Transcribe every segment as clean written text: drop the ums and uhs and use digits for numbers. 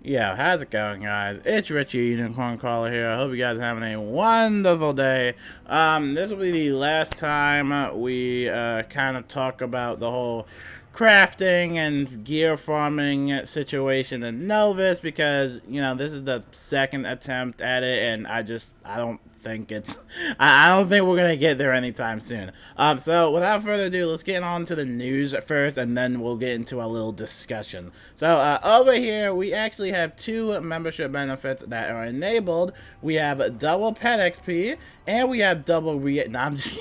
Yo, how's it going, guys? It's Richie Unicorn Caller here. I hope you guys are having a wonderful day. This will be the last time we kind of talk about the whole crafting and gear farming situation in Novus, because this is the second attempt at it, and I don't think I don't think we're gonna get there anytime soon. So without further ado, let's get on to the news first, and then we'll get into a little discussion. So over here we actually have two membership benefits that are enabled. We have double pet XP and we have double no, I'm just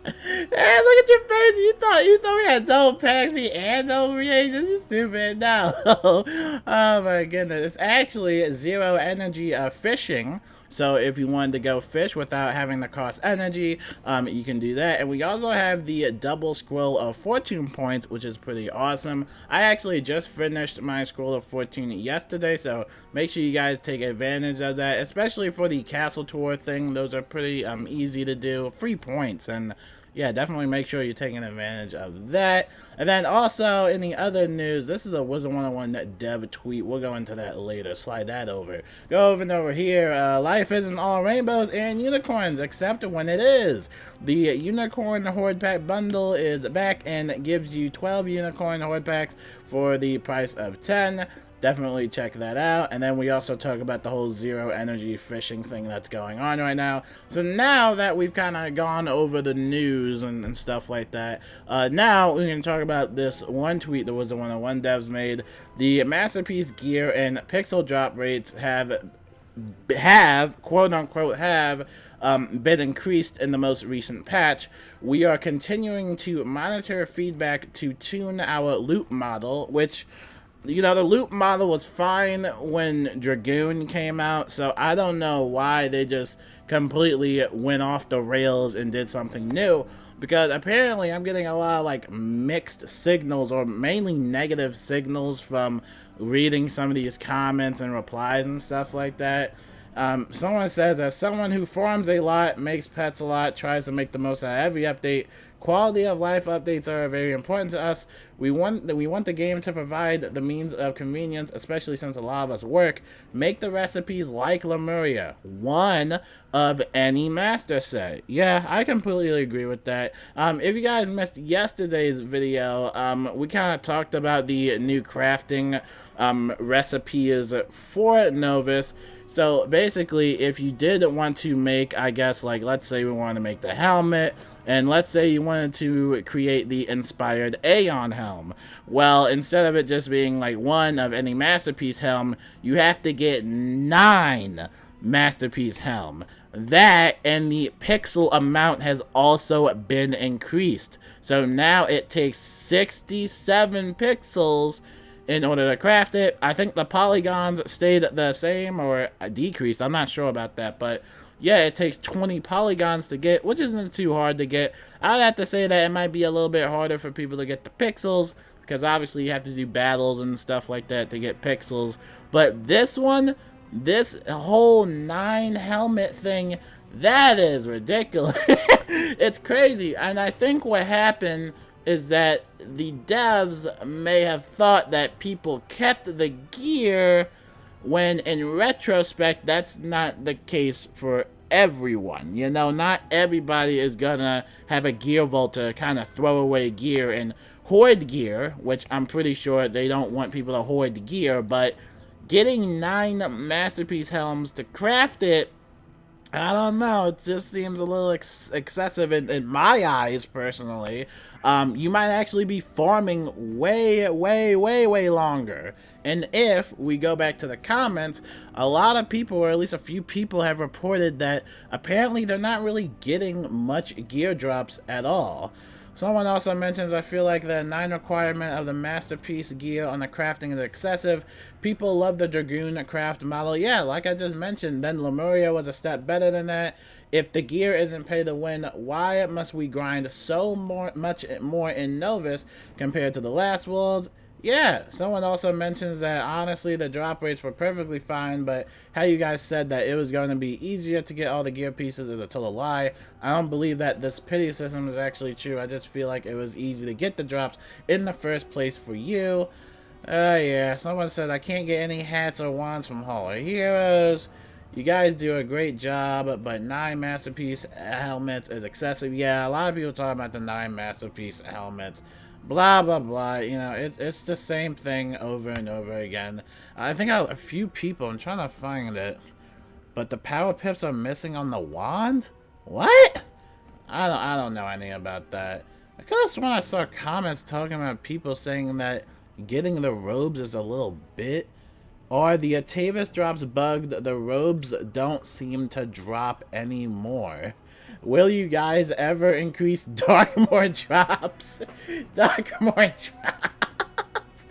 Hey, look at your face. You thought we had double pet XP and double reagents. You stupid. No. Oh my goodness. It's actually 0 energy fishing. So if you wanted to go fish without having to cost energy, you can do that. And we also have the double scroll of fortune points, which is pretty awesome. I actually just finished my scroll of fortune yesterday, so make sure you guys take advantage of that, especially for the castle tour thing. Those are pretty easy to do, free points, and yeah, definitely make sure you're taking advantage of that. And then also, in the other news, this is a Wizard101 dev tweet. We'll go into that later. Slide that over. Go over here. Life isn't all rainbows and unicorns, except when it is. The Unicorn Horde Pack bundle is back and gives you 12 Unicorn Horde Packs for the price of 10. Definitely check that out. And then we also talk about the whole 0 energy fishing thing that's going on right now. So now that we've kind of gone over the news and stuff like that, now we can talk about this one tweet that was the Wizard101 devs made. The masterpiece gear and pixel drop rates have quote unquote been increased in the most recent patch. We are continuing to monitor feedback to tune our loop model, which, the loop model was fine when Dragoon came out, so I don't know why they just completely went off the rails and did something new, because apparently I'm getting a lot of mixed signals, or mainly negative signals, from reading some of these comments and replies and stuff like that. Someone says, as someone who farms a lot, makes pets a lot, tries to make the most out of every update, quality of life updates are very important to us. We want the game to provide the means of convenience, especially since a lot of us work. Make the recipes like Lemuria, one of any master set. Yeah, I completely agree with that. If you guys missed yesterday's video, we kind of talked about the new crafting recipes for Novus. So basically, if you did want to make, I guess, let's say we want to make the helmet, and let's say you wanted to create the inspired Aeon helm. Well, instead of it just being one of any masterpiece helm, you have to get 9 masterpiece helm. That and the pixel amount has also been increased. So now it takes 67 pixels in order to craft it. I think the polygons stayed the same or decreased. I'm not sure about that, but yeah, it takes 20 polygons to get, which isn't too hard to get. I'd have to say that it might be a little bit harder for people to get the pixels, because obviously you have to do battles and stuff like that to get pixels. But this one, this whole 9 helmet thing, that is ridiculous. It's crazy. And I think what happened is that the devs may have thought that people kept the gear, when in retrospect that's not the case for everyone. Not everybody is gonna have a gear vault to kind of throw away gear and hoard gear, which I'm pretty sure they don't want people to hoard gear. But getting 9 masterpiece helms to craft it, I don't know, it just seems a little excessive in my eyes, personally. You might actually be farming way longer. And if we go back to the comments, a lot of people, or at least a few people, have reported that apparently they're not really getting much gear drops at all. Someone also mentions, I feel like the 9 requirement of the masterpiece gear on the crafting is excessive. People love the Dragoon craft model. Yeah, like I just mentioned, then Lemuria was a step better than that. If the gear isn't pay to win, why must we grind so much more in Novus compared to the last world? Yeah, someone also mentions that honestly the drop rates were perfectly fine, but how you guys said that it was going to be easier to get all the gear pieces is a total lie. I don't believe that this pity system is actually true. I just feel like it was easy to get the drops in the first place for you. Yeah, someone said I can't get any hats or wands from Hall of Heroes. You guys do a great job, but 9 Masterpiece helmets is excessive. Yeah, a lot of people talk about the 9 Masterpiece helmets. Blah, blah, blah. You know, it's the same thing over and over again. I think a few people, I'm trying to find it, but the power pips are missing on the wand? What? I don't know anything about that. I could have sworn I saw comments talking about people saying that getting the robes is a little bit, or the Atavis drops bugged, the robes don't seem to drop anymore. Will you guys ever increase Darkmoor drops? Darkmoor drops.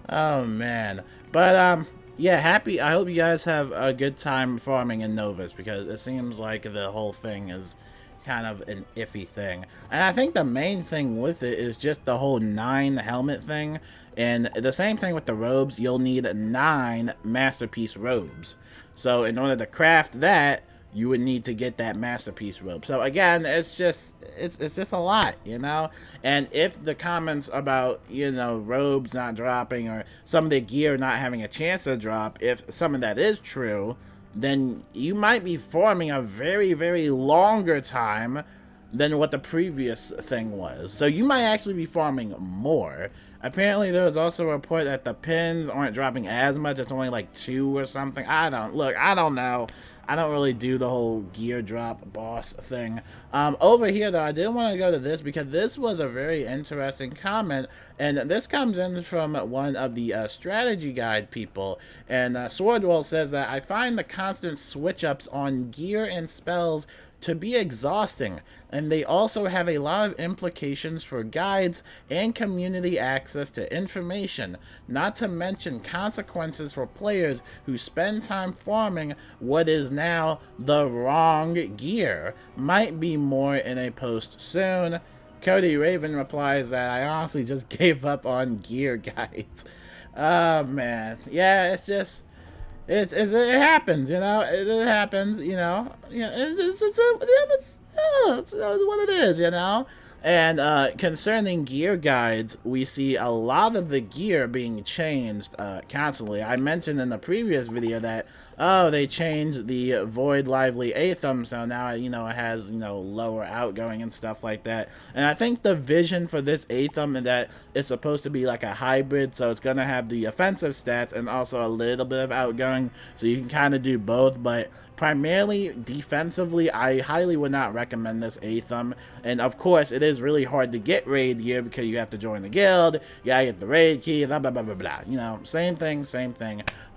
Oh man. But yeah, I hope you guys have a good time farming in Novus, because it seems like the whole thing is kind of an iffy thing. And I think the main thing with it is just the whole 9 helmet thing. And the same thing with the robes, you'll need 9 Masterpiece robes. So in order to craft that, you would need to get that Masterpiece robe. So again, it's just a lot, you know? And if the comments about, you know, robes not dropping or some of the gear not having a chance to drop, if some of that is true, then you might be farming a very, very longer time than what the previous thing was. So you might actually be farming more. Apparently there was also a report that the pins aren't dropping as much. It's only like 2 or something. I don't know. I don't really do the whole gear drop boss thing. Over here, though, I did want to go to this because this was a very interesting comment, and this comes in from one of the strategy guide people. And Swordwell says that I find the constant switch-ups on gear and spells to be exhausting, and they also have a lot of implications for guides and community access to information, not to mention consequences for players who spend time farming what is now the wrong gear. Might be more in a post soon. Cody Raven replies that I honestly just gave up on gear guides. Oh man, yeah, it's just it happens, you know. It happens, you know. Yeah, it's what it is, you know. And concerning gear guides, we see a lot of the gear being changed constantly. I mentioned in the previous video that, oh, they changed the Void Lively Aethum, so now, you know, it has, you know, lower outgoing and stuff like that. And I think the vision for this Aethum is that it's supposed to be like a hybrid, so it's going to have the offensive stats and also a little bit of outgoing, so you can kind of do both, but primarily defensively, I highly would not recommend this Aethum. And of course, it is really hard to get raid gear because you have to join the guild, you gotta get the raid key, blah blah blah blah blah. You know, same thing.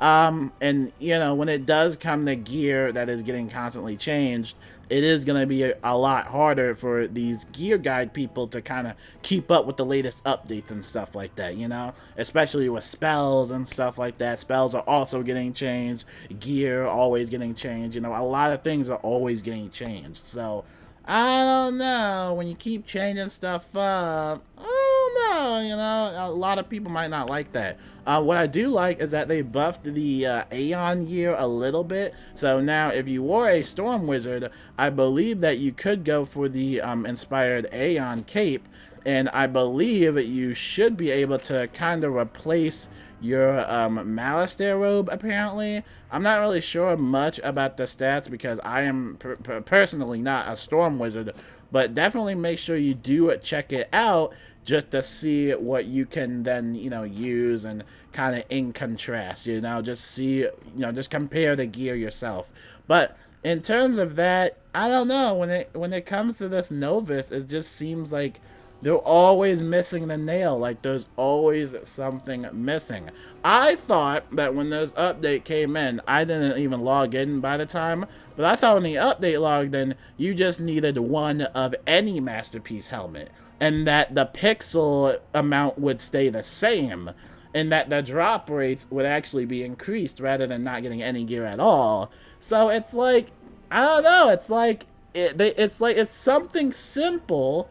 And you know, when it does come to gear that is getting constantly changed, it is going to be a lot harder for these gear guide people to kind of keep up with the latest updates and stuff like that, you know? Especially with spells and stuff like that. Spells are also getting changed. Gear always getting changed. You know, a lot of things are always getting changed. So, I don't know. When you keep changing stuff up, I don't know, you know? A lot of people might not like that. What I do like is that they buffed the Aeon gear a little bit. So now if you wore a Storm Wizard, I believe that you could go for the inspired Aeon cape. And I believe you should be able to kind of replace your Malastare robe, apparently. I'm not really sure much about the stats because I am personally not a Storm Wizard, but definitely make sure you do check it out just to see what you can then, you know, use and kind of in contrast, you know, just see, you know, just compare the gear yourself. But in terms of that, I don't know, when it comes to this Novus, it just seems like they're always missing the nail. Like, there's always something missing. I thought that when this update came in, I didn't even log in by the time, but I thought when the update logged in, you just needed one of any Masterpiece helmet, and that the pixel amount would stay the same, and that the drop rates would actually be increased rather than not getting any gear at all. So it's like, I don't know, it's like, it's something simple,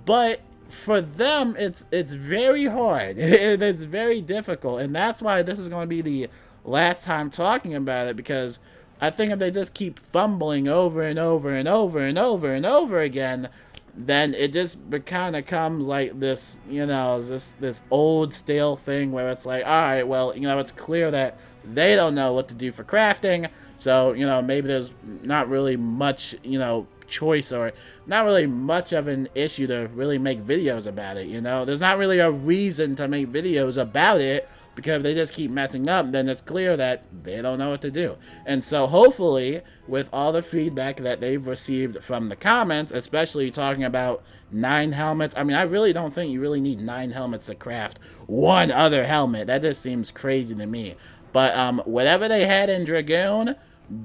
but for them, it's very hard. It's very difficult, and that's why this is going to be the last time talking about it, because I think if they just keep fumbling over and over and over and over and over again, then it just kind of comes like this, you know, this old stale thing where it's like, all right, well, you know, it's clear that they don't know what to do for crafting, so, you know, maybe there's not really much, you know, choice, or not really much of an issue to really make videos about it, you know? There's not really a reason to make videos about it, because they just keep messing up, then it's clear that they don't know what to do. And so hopefully, with all the feedback that they've received from the comments, especially talking about 9 helmets, I mean, I really don't think you really need 9 helmets to craft one other helmet. That just seems crazy to me. But whatever they had in Dragoon,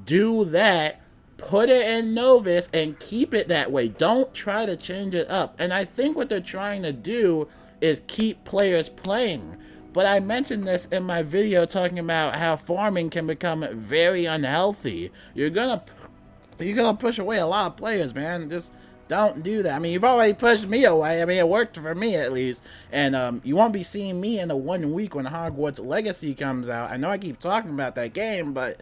do that. Put it in Novus and keep it that way. Don't try to change it up. And I think what they're trying to do is keep players playing. But I mentioned this in my video talking about how farming can become very unhealthy. You're gonna push away a lot of players, man. Just don't do that. I mean, you've already pushed me away. I mean, it worked for me at least. And you won't be seeing me in the 1 week when Hogwarts Legacy comes out. I know I keep talking about that game, but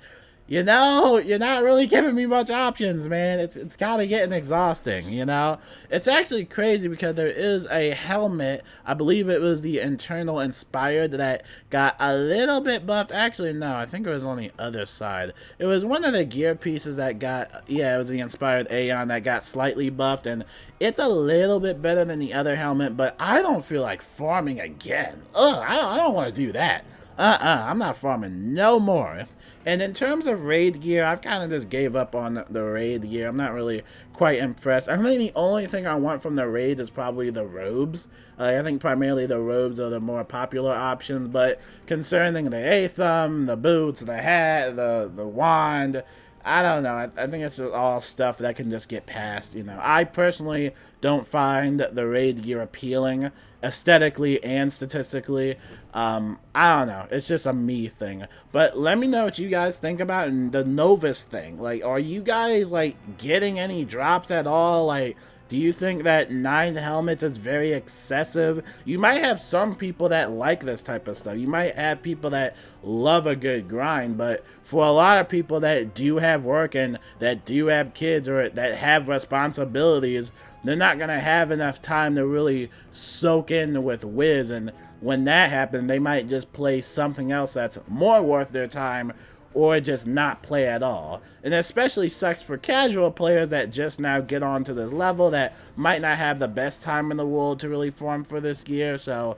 you know, you're not really giving me much options, man. It's kind of getting exhausting, you know? It's actually crazy because there is a helmet, I believe it was the Internal Inspired, that got a little bit buffed. Actually, no, I think it was on the other side. It was one of the gear pieces that got, yeah, it was the Inspired Aeon that got slightly buffed, and it's a little bit better than the other helmet, but I don't feel like farming again. Ugh, I don't want to do that. I'm not farming no more. And in terms of raid gear, I've kind of just gave up on the raid gear. I'm not really quite impressed. I think the only thing I want from the raid is probably the robes. I think primarily the robes are the more popular options, but concerning the Aethum, the boots, the hat, the wand, I don't know. I think it's all stuff that can just get passed, you know. I personally don't find the raid gear appealing aesthetically and statistically. I don't know. It's just a me thing. But let me know what you guys think about the Novus thing. Like, are you guys, like, getting any drops at all? Like, do you think that 9 helmets is very excessive? You might have some people that like this type of stuff. You might have people that love a good grind, but for a lot of people that do have work and that do have kids or that have responsibilities, they're not going to have enough time to really soak in with Wiz, and when that happens, they might just play something else that's more worth their time, or just not play at all. And it especially sucks for casual players that just now get onto this level that might not have the best time in the world to really farm for this gear. So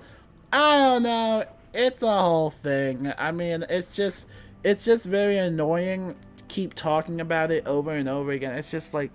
I don't know, it's a whole thing. I mean, it's just very annoying to keep talking about it over and over again. It's just like,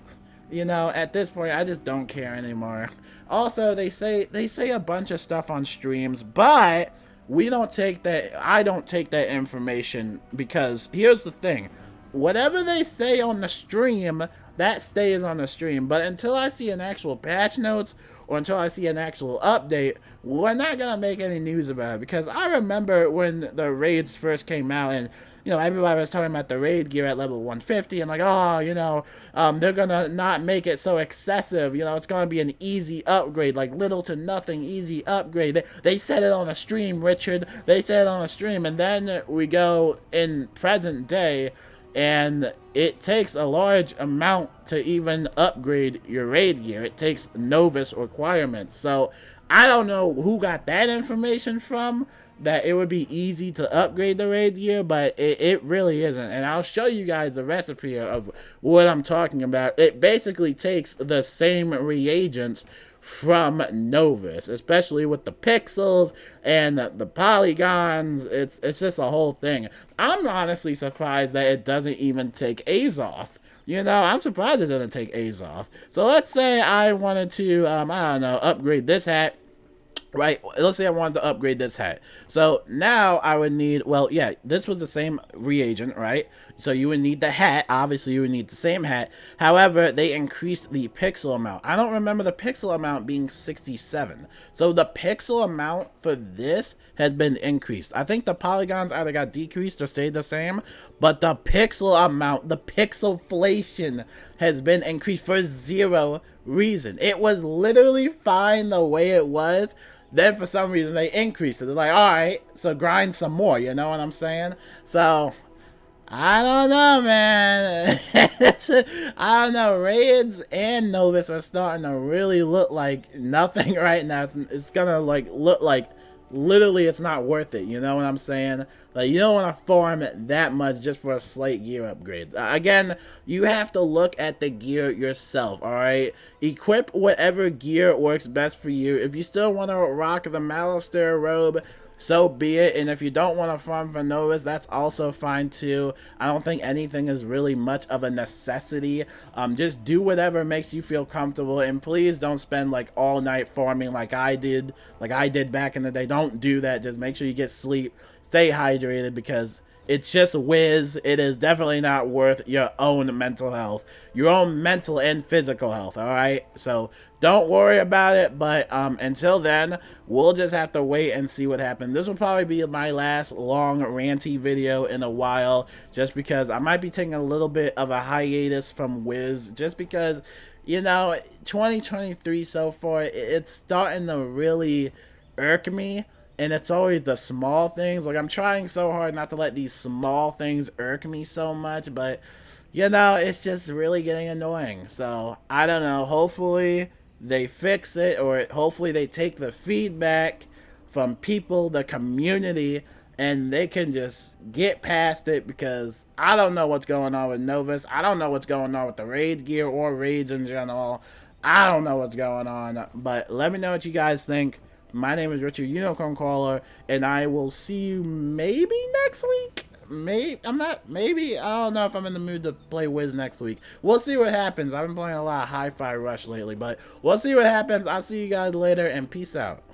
you know, at this point I just don't care anymore. Also, they say a bunch of stuff on streams, but we don't take that, I don't take that information, because here's the thing. Whatever they say on the stream, that stays on the stream. But until I see an actual patch notes, or until I see an actual update, we're not going to make any news about it. Because I remember when the raids first came out, and you know, everybody was talking about the raid gear at level 150, and like, oh, you know, they're gonna not make it so excessive, you know, it's gonna be an easy upgrade, like little to nothing easy upgrade. They said it on a stream, Richard, they said it on a stream, and then we go in present day, and it takes a large amount to even upgrade your raid gear. It takes Novus requirements, so I don't know who got that information from, that it would be easy to upgrade the raid gear, but it really isn't. And I'll show you guys the recipe of what I'm talking about. It basically takes the same reagents from Novus, especially with the pixels and the polygons. It's just a whole thing. I'm honestly surprised that it doesn't even take Azoth. You know, I'm surprised it doesn't take Azoth. So let's say I wanted to, I don't know, upgrade this hat. Right, let's say I wanted to upgrade this hat. So now I would need, well, yeah, this was the same reagent, right? So you would need the hat. Obviously, you would need the same hat. However, they increased the pixel amount. I don't remember the pixel amount being 67. So the pixel amount for this has been increased. I think the polygons either got decreased or stayed the same, but the pixel amount, the pixelflation, has been increased for zero reason. It was literally fine the way it was. Then for some reason they increased it. They're like, all right, so grind some more, you know what I'm saying? So I don't know, man. I don't know. Raids and Novus are starting to really look like nothing right now. It's gonna like look like literally it's not worth it. You know what I'm saying? Like, you don't want to farm that much just for a slight gear upgrade. Again, you have to look at the gear yourself, alright? Equip whatever gear works best for you. If you still want to rock the Malister robe, so be it. And if you don't want to farm for Novus, that's also fine too. I don't think anything is really much of a necessity. Just do whatever makes you feel comfortable, and please don't spend like all night farming like I did back in the day. Don't do that. Just make sure you get sleep, stay hydrated, because it's just Wiz. It is definitely not worth your own mental health, your own mental and physical health, alright? So don't worry about it, but until then, we'll just have to wait and see what happens. This will probably be my last long ranty video in a while, just because I might be taking a little bit of a hiatus from Wiz, just because, you know, 2023 so far, it's starting to really irk me. And it's always the small things. Like, I'm trying so hard not to let these small things irk me so much, but, you know, it's just really getting annoying. So, I don't know. Hopefully they fix it, or hopefully they take the feedback from people, the community, and they can just get past it, because I don't know what's going on with Novus. I don't know what's going on with the raid gear or raids in general. I don't know what's going on, but let me know what you guys think. My name is Richard Unicorn Caller, and I will see you maybe next week. Maybe I don't know if I'm in the mood to play Wiz next week. We'll see what happens. I've been playing a lot of Hi-Fi Rush lately, but we'll see what happens. I'll see you guys later, and peace out.